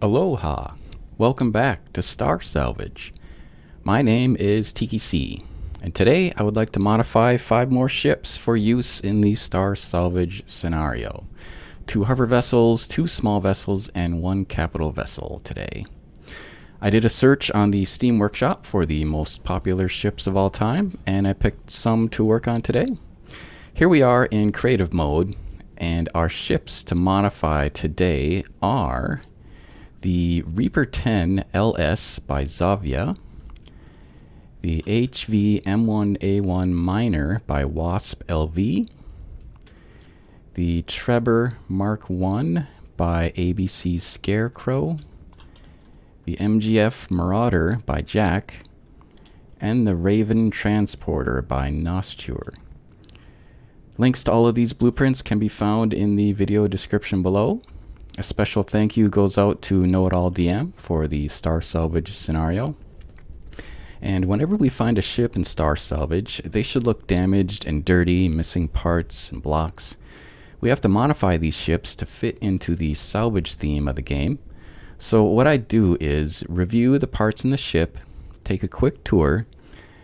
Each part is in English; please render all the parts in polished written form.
Aloha! Welcome back to Star Salvage. My name is Tiki C, and today I would like to modify 5 more ships for use in the Star Salvage scenario. 2 hover vessels, 2 small vessels, and 1 capital vessel today. I did a search on the Steam Workshop for the most popular ships of all time, and I picked some to work on today. Here we are in creative mode, and our ships to modify today are the Reaper 10 LS by Zovya, the HV M1A1 Miner by WaspLV, the TREBOR Mk1 by ABC SCARECROW, the MGF Marauder by Jack, and the Raven Transporter by Nosture. Links to all of these blueprints can be found in the video description below. A special thank you goes out to KnowItAllDM for the Star Salvage scenario. And whenever we find a ship in Star Salvage, they should look damaged and dirty, missing parts and blocks. We have to modify these ships to fit into the salvage theme of the game. So what I do is review the parts in the ship, take a quick tour,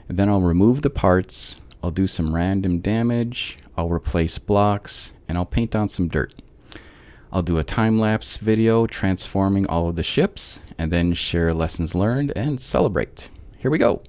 and then I'll remove the parts, I'll do some random damage, I'll replace blocks, and I'll paint on some dirt. I'll do a time-lapse video transforming all of the ships, and then share lessons learned and celebrate. Here we go!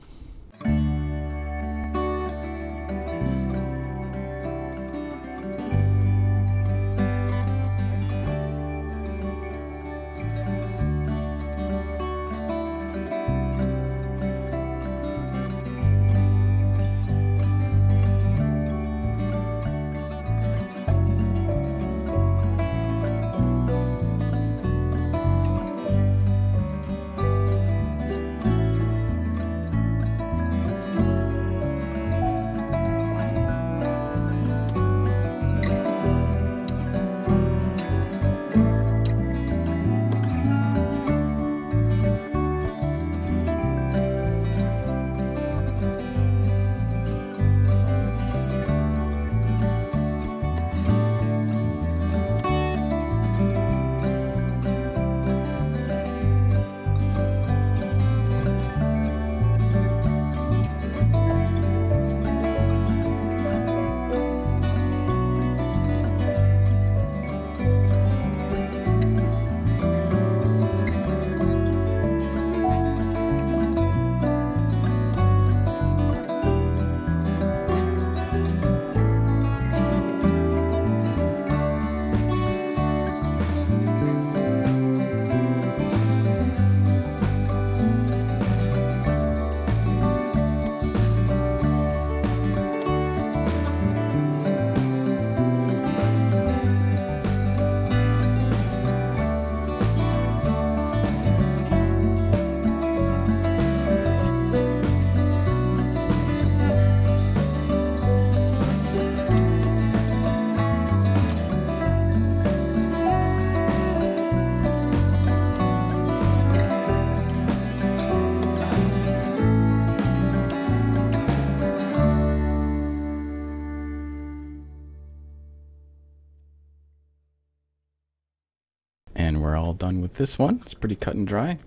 And we're all done with this one. It's pretty cut and dry.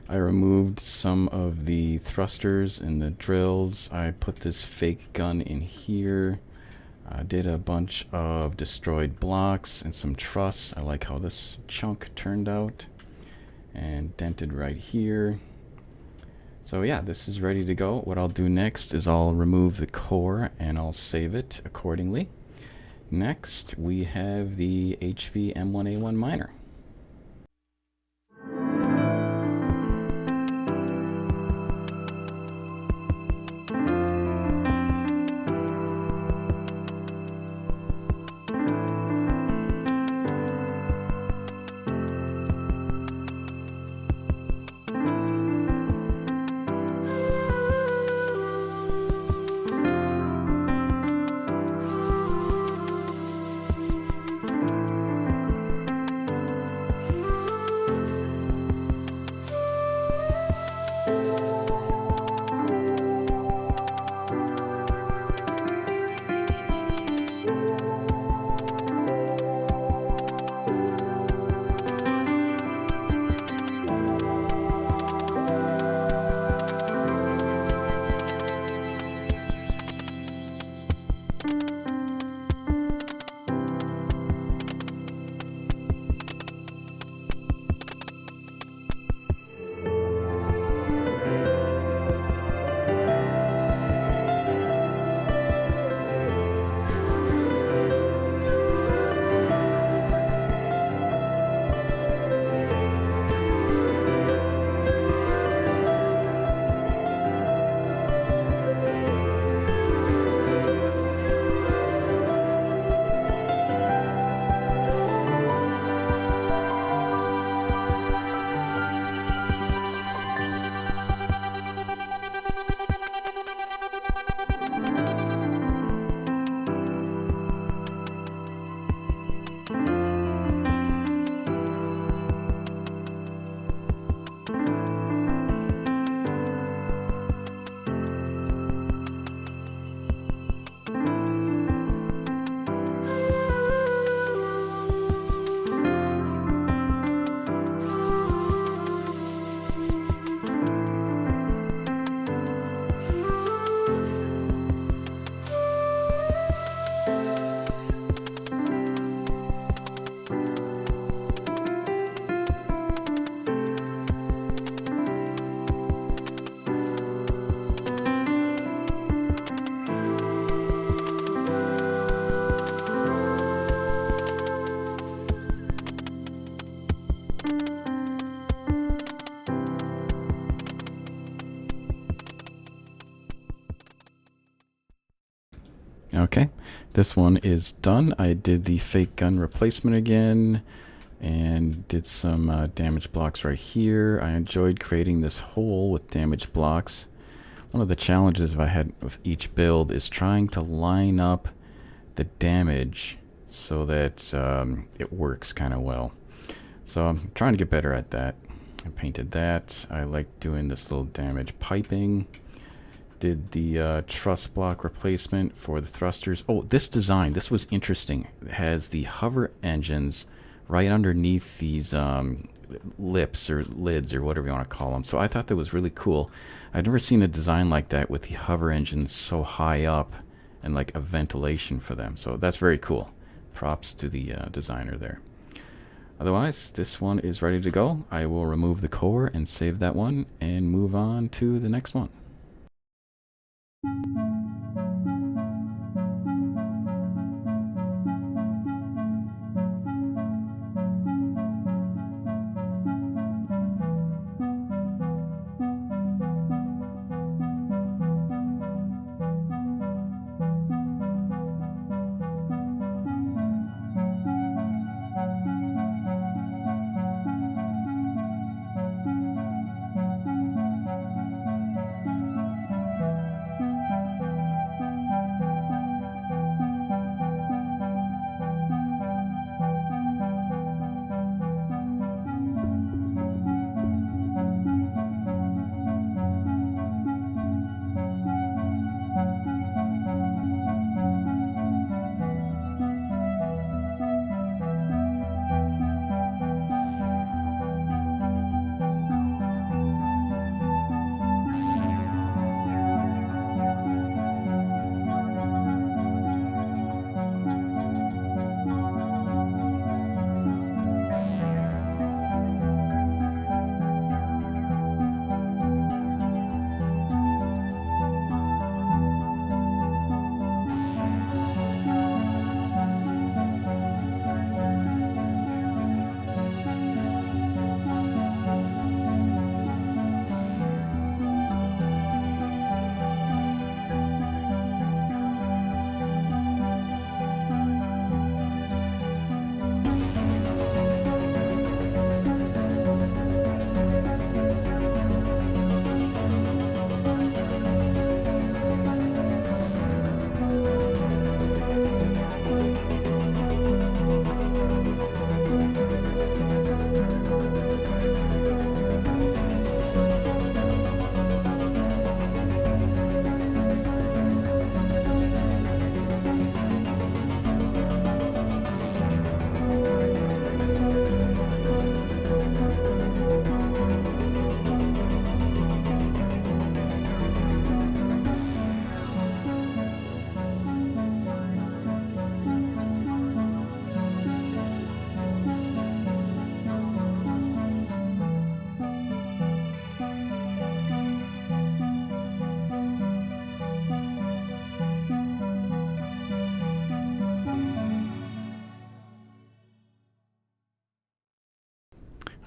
I removed some of the thrusters and the drills. I put this fake gun in here. I did a bunch of destroyed blocks and some truss. I like how this chunk turned out. And dented right here. So yeah, this is ready to go. What I'll do next is I'll remove the core and I'll save it accordingly. Next, we have the HV M1A1 Miner. Okay, this one is done. I did the fake gun replacement again and did some damage blocks right here. I enjoyed creating this hole with damage blocks. One of the challenges I had with each build is trying to line up the damage so that it works kind of well. So I'm trying to get better at that. I painted that. I like doing this little damage piping. Did the truss block replacement for the thrusters. Oh, this design, this was interesting. It has the hover engines right underneath these lips or lids or whatever you want to call them. So I thought that was really cool. I'd never seen a design like that with the hover engines so high up and like a ventilation for them. So that's very cool. Props to the designer there. Otherwise, this one is ready to go. I will remove the core and save that one and move on to the next one.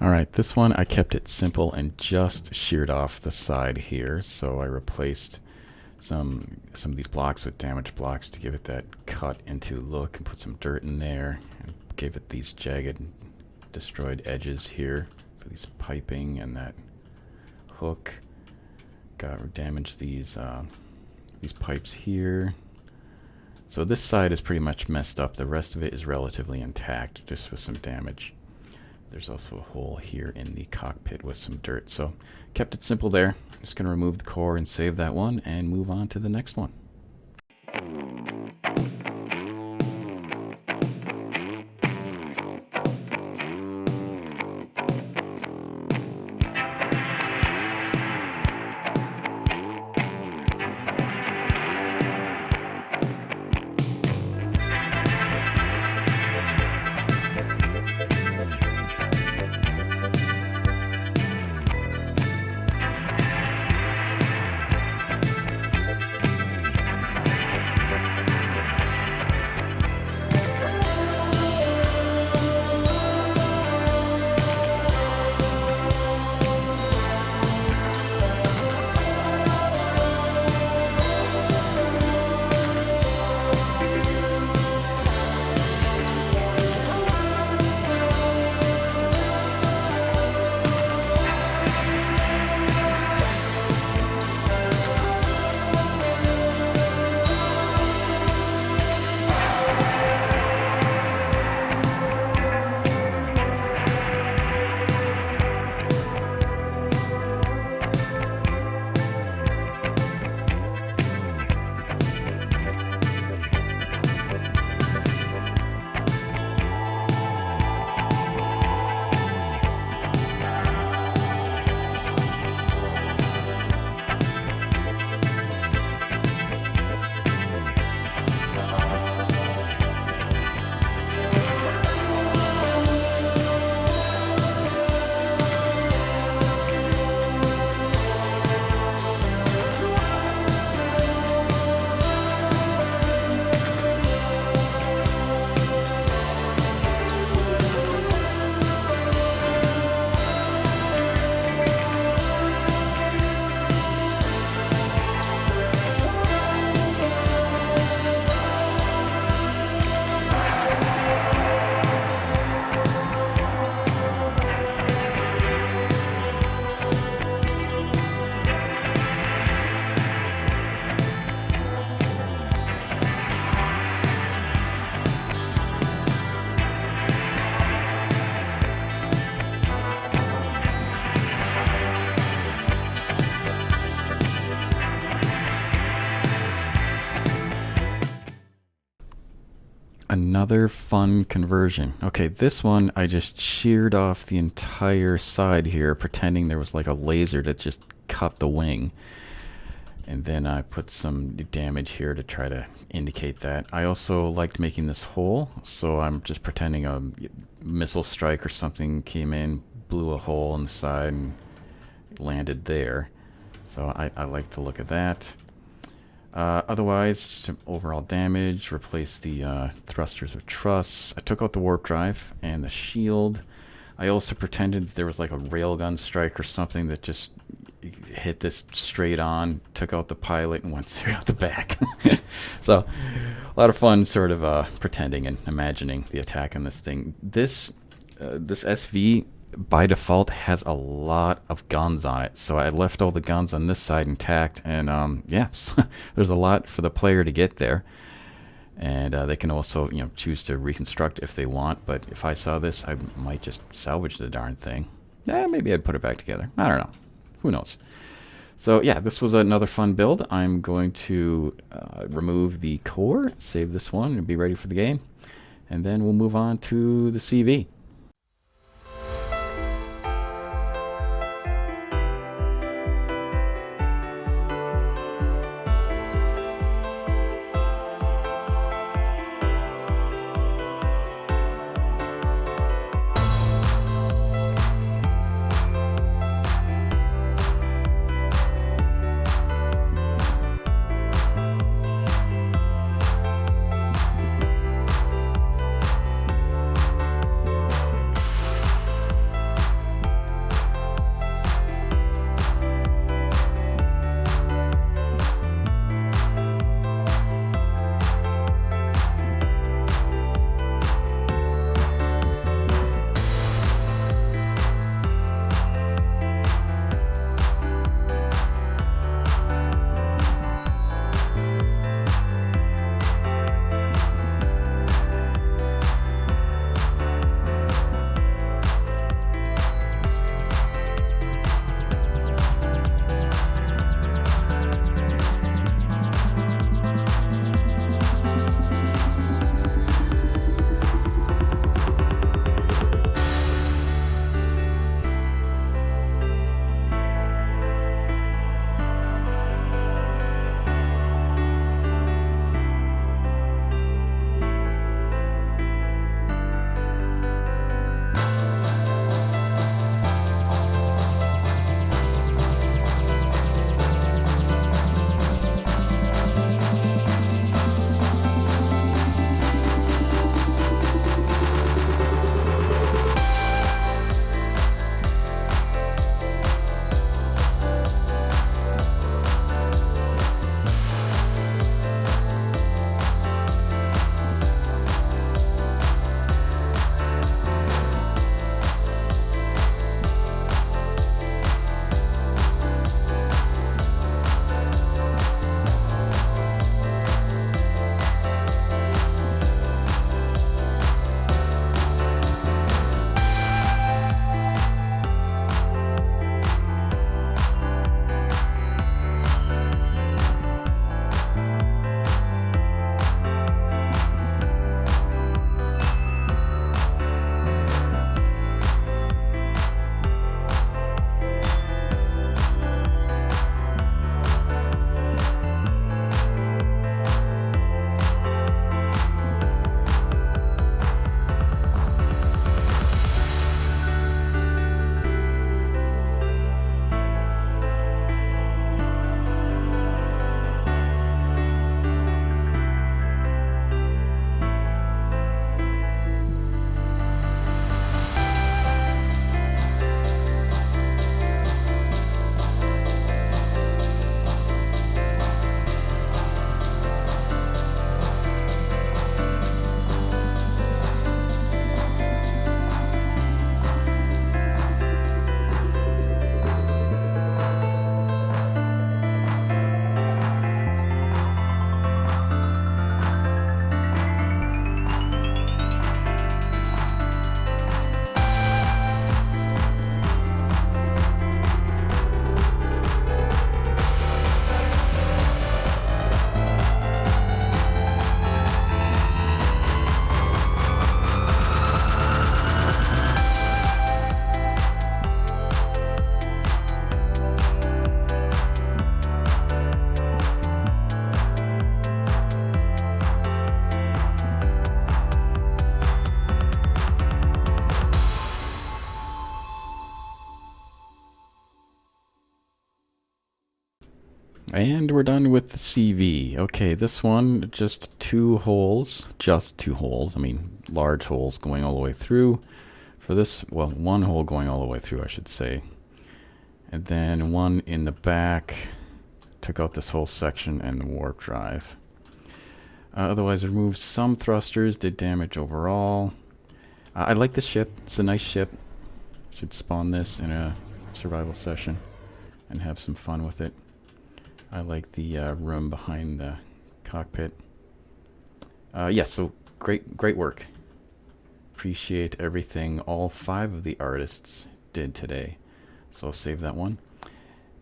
Alright, this one I kept it simple and just sheared off the side here. So I replaced some of these blocks with damage blocks to give it that cut into look and put some dirt in there. And gave it these jagged, destroyed edges here for these piping and that hook. Damaged these pipes here. So this side is pretty much messed up. The rest of it is relatively intact, just with some damage. There's also a hole here in the cockpit with some dirt. So kept it simple there. Just going to remove the core and save that one and move on to the next one. Another fun conversion. Okay, this one I just sheared off the entire side here, pretending there was like a laser that just cut the wing. And then I put some damage here to try to indicate that. I also liked making this hole, so I'm just pretending a missile strike or something came in, blew a hole in the side, and landed there. So I like the look of that. Otherwise, some overall damage, replace the thrusters of truss. I took out the warp drive and the shield. I also pretended there was like a railgun strike or something that just hit this straight on, took out the pilot and went straight out the back. So a lot of fun sort of pretending and imagining the attack on this thing. This SV by default has a lot of guns on it, so I left all the guns on this side intact, and yeah, there's a lot for the player to get there. And they can also, you know, choose to reconstruct if they want, but if I saw this, I might just salvage the darn thing. Maybe I'd put it back together. I don't know. Who knows? So yeah, this was another fun build. I'm going to remove the core, save this one, and be ready for the game. And then we'll move on to the CV. And we're done with the CV. Okay, this one, just two holes. I mean, large holes going all the way through. For this, well, one hole going all the way through, I should say. And then one in the back. Took out this whole section and the warp drive. Otherwise, removed some thrusters, did damage overall. I like the ship. It's a nice ship. Should spawn this in a survival session and have some fun with it. I like the room behind the cockpit. Yes, so great work. Appreciate everything all 5 of the artists did today. So I'll save that one.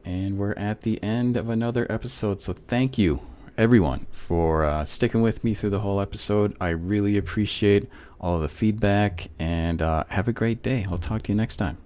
And we're at the end of another episode, so thank you everyone for sticking with me through the whole episode. I really appreciate all of the feedback, and have a great day. I'll talk to you next time.